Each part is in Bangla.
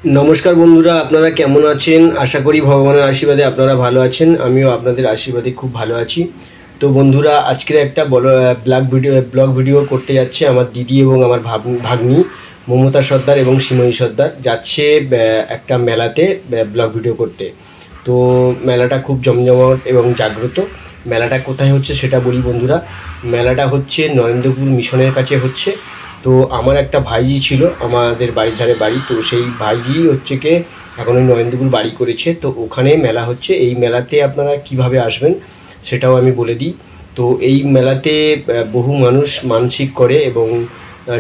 नमस्कार बंधुरा आपनारा केमन आছেন आशा करी भगवाনের आशीर्वादे आपनारा भालो आছেন आमिও आपनाদের आशीर्वादे खूब भालो आছি। तो बंधुरा आजके एक ब्लग भिडियो करते जाच्छे आमार दिदी और आमार भाग्नी ममता सर्दार और सीमयी सर्दार जाच्छे एक मेलाते ब्लग भिडियो करते। तो मेलाटा खूब जमजमाट और जाग्रत। मेलाटा कोथाय होच्छे सेटा बोली बंधुरा, मेलाटा होच्छे नरेंद्रपुर मिशनेर काछे होच्छे। तो आमार एक भाईजी छिलो आमादेर बाड़ीर धारे बाड़ी, तो सेई भाईजी होच्छे के एखन ओई नरेंद्रपुर बाड़ी करेछे। तो ओखाने मेला होच्छे, एई मेलाते आपनारा किभाबे आसबेन सेटाओ आमि बोले दिई। तो एई मेलाते बहु मानुष मानसिक करे एबं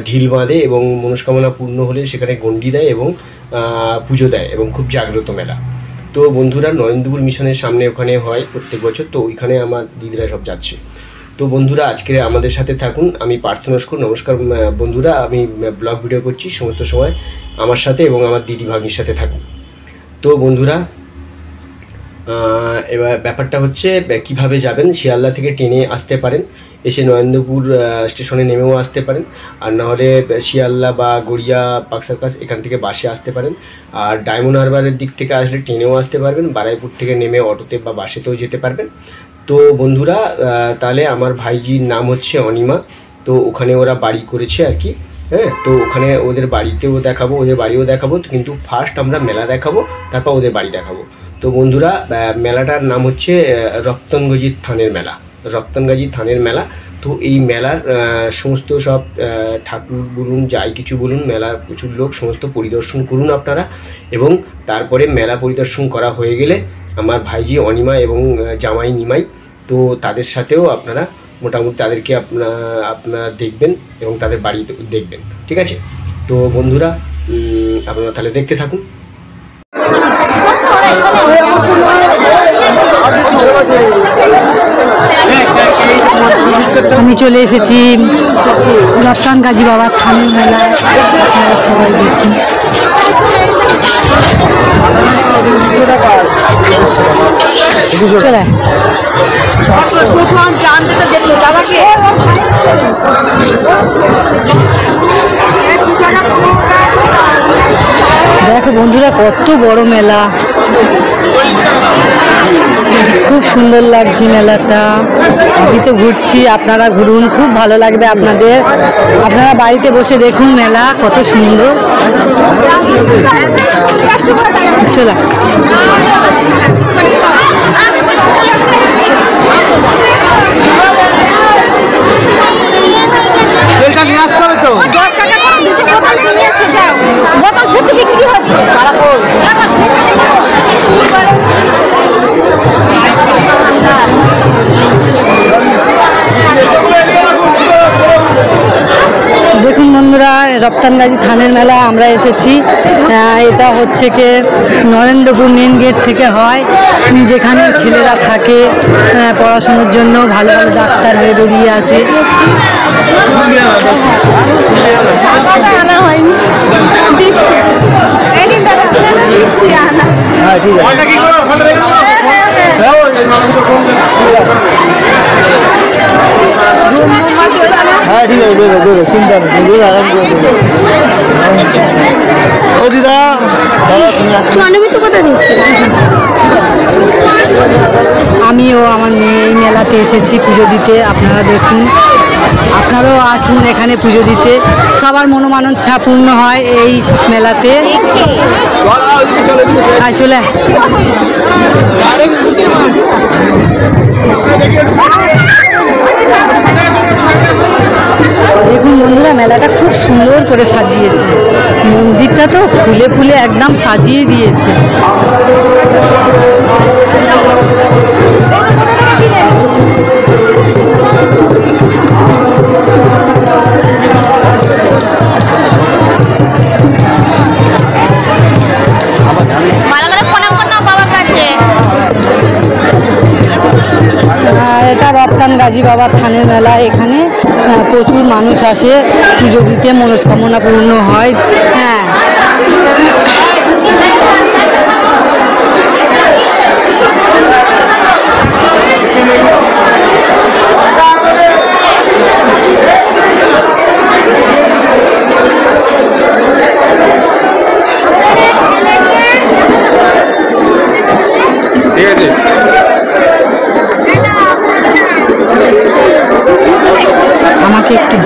ढिल बाँधे एबं मनस्कामना पूर्ण होले सेखाने गंडी देय एबं पुजो देय एबं खूब जाग्रत मेला। तो बंधुरा नरेंद्रपुर मिशनेर सामने ओखाने हय प्रत्येक बछर, तो ओइखाने आमार दिदिरा सब जाच्छे। तो बंधुरा आज के आमादेर साथे थाकुन, आमी पार्थ नस्कर। नमस्कार बंधुरा, आमी ब्लग भिडियो करछि समस्त समय आमार साथे एबं आमार दिदी भाग्निर साथे थाकुन। तो बंधुरा एबार ব্যাপারটা হচ্ছে কিভাবে যাবেন, শিয়ালদা থেকে ট্রেনে আসতে পারেন, এসে নরেন্দ্রপুর স্টেশনে নেমেও আসতে পারেন, আর না হলে শিয়ালদা বা গড়িয়া পার্ক সার্কাস এখান থেকে বাসে আসতে পারেন। আর ডায়মন্ড হারবারের দিক থেকে আসলে ট্রেনেও আসতে পারবেন, বারাইপুর থেকে নেমে অটোতে বা বাসেতেও যেতে পারবেন। তো বন্ধুরা তাহলে আমার ভাইজির নাম হচ্ছে অনিমা, তো ওখানে ওরা বাড়ি করেছে আর কি। হ্যাঁ, তো ওখানে ওদের বাড়িতেও দেখাবো, ওদের বাড়িও দেখাবো, কিন্তু ফার্স্ট আমরা মেলা দেখাবো, তারপর ওদের বাড়ি দেখাবো। তো বন্ধুরা মেলাটার নাম হচ্ছে রপ্তনগজির থানের মেলা, রপ্তনগজির থানের মেলা। তো এই মেলার সমস্ত সব ঠাকুর বলুন যাই কিছু বলুন, মেলার প্রচুর লোক, সমস্ত পরিদর্শন করুন আপনারা। এবং তারপরে মেলা পরিদর্শন করা হয়ে গেলে আমার ভাইজি অনিমা এবং জামাই নিমাই, তো তাদের সাথেও আপনারা মোটামুটি তাদেরকে আপনারা দেখবেন এবং তাদের বাড়ি দেখবেন, ঠিক আছে? তো বন্ধুরা আপনারা তাহলে দেখতে থাকুন। আমি চলে এসেছি রপ্তানগাজী বাবার থানের মেলায়, আপনারা সবাই দেখুন। চলে দেখো বন্ধুরা কত বড় মেলা, খুব সুন্দর লাগছে মেলাটা। আমি তো ঘুরছি, আপনারা ঘুরুন, খুব ভালো লাগবে আপনাদের। আপনারা বাড়িতে বসে দেখুন মেলা কত সুন্দর। চলা দেখুন বন্ধুরা রপ্তানগাজী থানের মেলা আমরা এসেছি। এটা হচ্ছে কি নরেন্দ্রপুর মেন গেট থেকে হয়, যেখানে ছেলেরা থাকে পড়াশোনার জন্য, ভালো ভালো ডাক্তার হয়ে বেরিয়ে আসে। হ্যাঁ ঠিক আছে, দেবে দেবে, চিন্তা নেই, দেবে, আরাম করে দেবে। ও দিদা দাদা তুমি আমিও আমার মেয়ে এই মেলাতে এসেছি পুজো দিতে। আপনারা দেখুন, আপনারাও আসুন এখানে পুজো দিতে, সবার মনোমানসা পূর্ণ হয় এই মেলাতে। চলে দেখুন বন্ধুরা মেলাটা খুব সুন্দর করে সাজিয়েছে, মন্দিরটা তো ফুলে ফুলে একদম সাজিয়ে দিয়েছে। এটা রপ্তানগাজী বাবার থানের মেলা, এখানে প্রচুর মানুষ আসে পুজো দিতে, মনস্কামনা পূর্ণ হয়। হ্যাঁ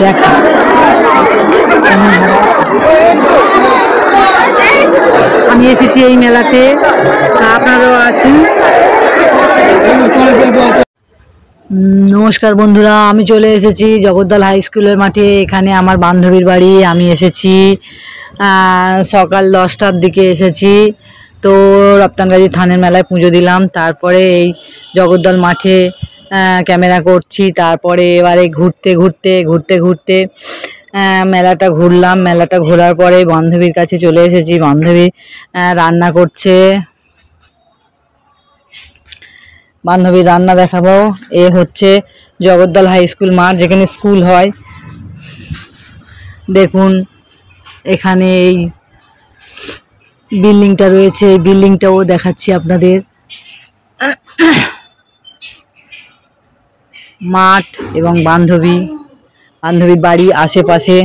দেখা আমি এসেছি এই মেলাতে, আপনারাও আসুন। নমস্কার বন্ধুরা, আমি চলে এসেছি জগদ্দল হাই স্কুলের মাঠে। এখানে আমার বান্ধবীর বাড়ি। আমি এসেছি সকাল 10টার দিকে এসেছি। তো রপ্তানগাজী থানের মেলায় পুজো দিলাম, তারপরে এই জগদ্দল মাঠে ক্যামেরা করছি। তারপরে এবারে ঘুরতে ঘুরতে মেলাটা ঘুরলাম। মেলাটা ঘোরার পরে বান্ধবীর কাছে চলে এসেছি। বান্ধবী রান্না করছে, বান্ধবীর রান্না দেখাবো। এ হচ্ছে জগদ্দল হাই স্কুল মাঠ, যেখানে স্কুল হয়। দেখুন এখানে এই বিল্ডিংটা রয়েছে, এই বিল্ডিংটাও দেখাচ্ছি আপনাদের। মাঠ এবং বান্ধবীর বাড়ি আশেপাশে।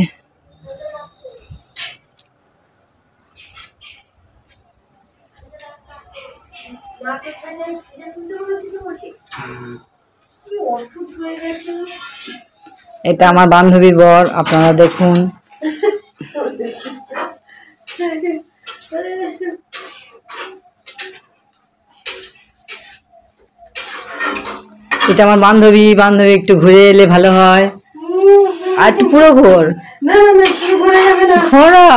এটা আমার বান্ধবীর বর, আপনারা দেখুন। এটা আমার বান্ধবী একটু ঘুরে এলে ভালো হয়। আর একটু পুরো ঘোর, ঘোরা।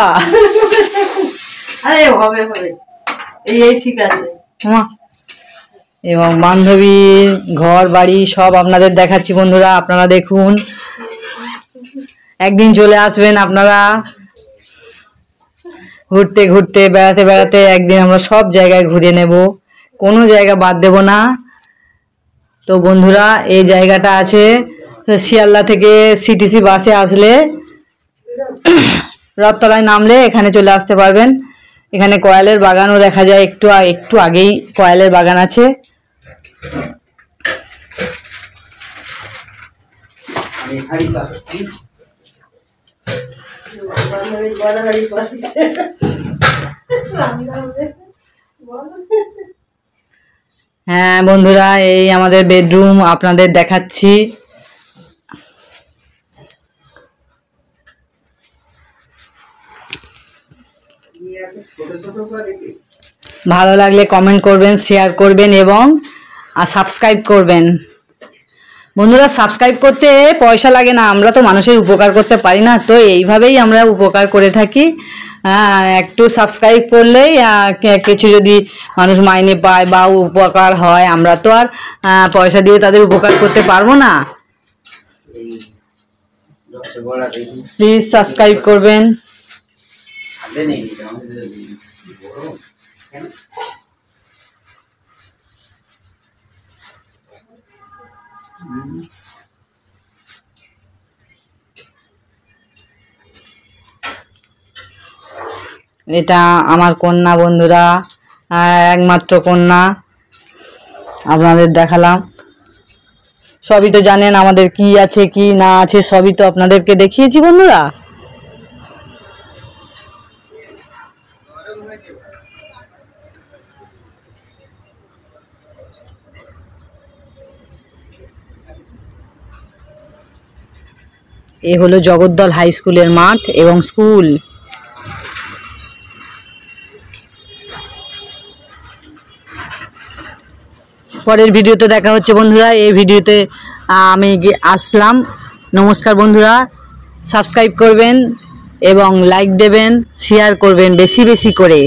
আরে হবে এই ঠিক আছে। এবং বান্ধবীর ঘর বাড়ি সব আপনাদের দেখাচ্ছি বন্ধুরা, আপনারা দেখুন। একদিন চলে আসবেন আপনারা। ঘুরতে বেড়াতে একদিন আমরা সব জায়গায় ঘুরে নেব, কোনো জায়গা বাদ দেব না। তো বন্ধুরা, এই জায়গাটা আছে শিয়ালদা থেকে সিটিসি বাসে আসলে রথতলায় নামলে এখানে চলে আসতে পারবেন। এখানে কয়ালের বাগানও দেখা যায়, একটু আগেই কয়ালের বাগান আছে। হ্যাঁ বন্ধুরা, এই আমাদের বেডরুম আপনাদের দেখাচ্ছি। ভালো লাগলে কমেন্ট করবেন, শেয়ার করবেন এবং সাবস্ক্রাইব করবেন। বন্ধুরা, সাবস্ক্রাইব করতে পয়সা লাগে না, আমরা তো মানুষের উপকার করতে পারি না, তো এইভাবেই আমরা উপকার করে থাকি। একটু সাবস্ক্রাইব করলেই কিছু যদি মানুষ মাইনে পায় বা উপকার হয়, আমরা তো আর পয়সা দিয়ে তাদের উপকার করতে পারবো না। প্লিজ সাবস্ক্রাইব করবেন। এটা আমার কন্যা বন্ধুরা, একমাত্র কন্যা। আপনাদের দেখালাম, সবই তো জানেন আমাদের কি আছে কি না আছে, সবই তো আপনাদেরকে দেখিয়েছি বন্ধুরা। এ হলো জগদ্দল হাই স্কুলের মাঠ এবং স্কুল। পরের ভিডিওতে দেখা হচ্ছে বন্ধুরা। এই ভিডিওতে আমি আসলাম। নমস্কার বন্ধুরা, সাবস্ক্রাইব করবেন এবং লাইক দেবেন, শেয়ার করবেন বেশি করে।